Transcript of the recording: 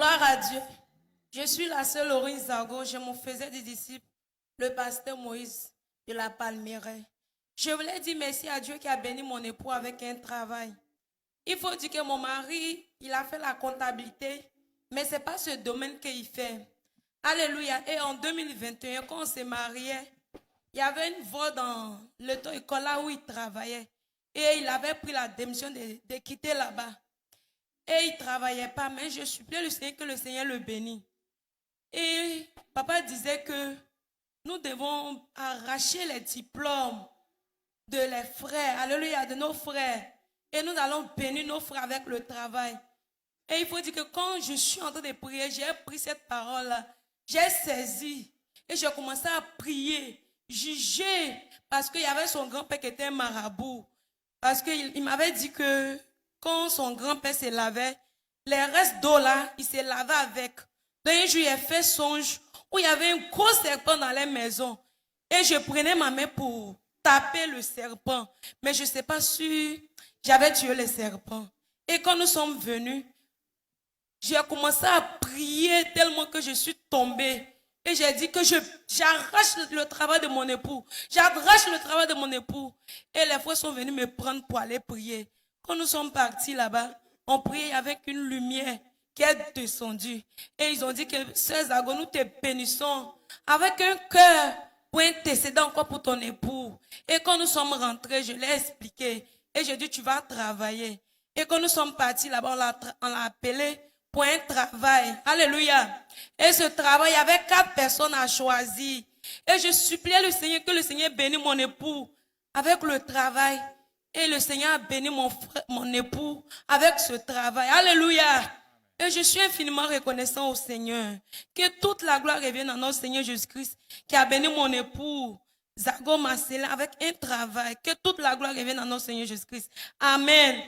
Gloire à Dieu. Je suis la sœur Laurie Zago. Je me faisais des disciples, le pasteur Moïse de la Palmeraie. Je voulais dire merci à Dieu qui a béni mon époux avec un travail. Il faut dire que mon mari, il a fait la comptabilité, mais ce n'est pas ce domaine qu'il fait. Alléluia. Et en 2021, quand on s'est marié, il y avait une voix dans l'auto-école là où il travaillait. Et il avait pris la démission de quitter là-bas. Et il ne travaillait pas, mais je suppliais le Seigneur que le Seigneur le bénisse. Et papa disait que nous devons arracher les diplômes de les frères, alléluia, de nos frères. Et nous allons bénir nos frères avec le travail. Et il faut dire que quand je suis en train de prier, j'ai pris cette parole-là, j'ai saisi et j'ai commencé à prier, juger, parce qu'il y avait son grand-père qui était un marabout. Parce qu'il m'avait dit que quand son grand-père se lavait, les restes d'eau là, il se lavait avec. Donc un jour, il a fait songe où il y avait un gros serpent dans les maisons. Et je prenais ma main pour taper le serpent. Mais je ne sais pas si j'avais tué le serpent. Et quand nous sommes venus, j'ai commencé à prier tellement que je suis tombée. Et j'ai dit que j'arrache le travail de mon époux. J'arrache le travail de mon époux. Et les frères sont venus me prendre pour aller prier. Quand nous sommes partis là-bas, on priait avec une lumière qui est descendue. Et ils ont dit que, Sœur Zago, nous te bénissons avec un cœur pour intercéder encore pour ton époux. Et quand nous sommes rentrés, je l'ai expliqué. Et j'ai dit, tu vas travailler. Et quand nous sommes partis là-bas, on l'a appelé pour un travail. Alléluia. Et ce travail, il y avait 4 personnes à choisir. Et je suppliais le Seigneur que le Seigneur bénisse mon époux avec le travail. Et le Seigneur a béni mon époux avec ce travail. Alléluia. Et je suis infiniment reconnaissant au Seigneur. Que toute la gloire revienne à notre Seigneur Jésus-Christ qui a béni mon époux Zago Marcelin avec un travail. Que toute la gloire revienne à notre Seigneur Jésus-Christ. Amen.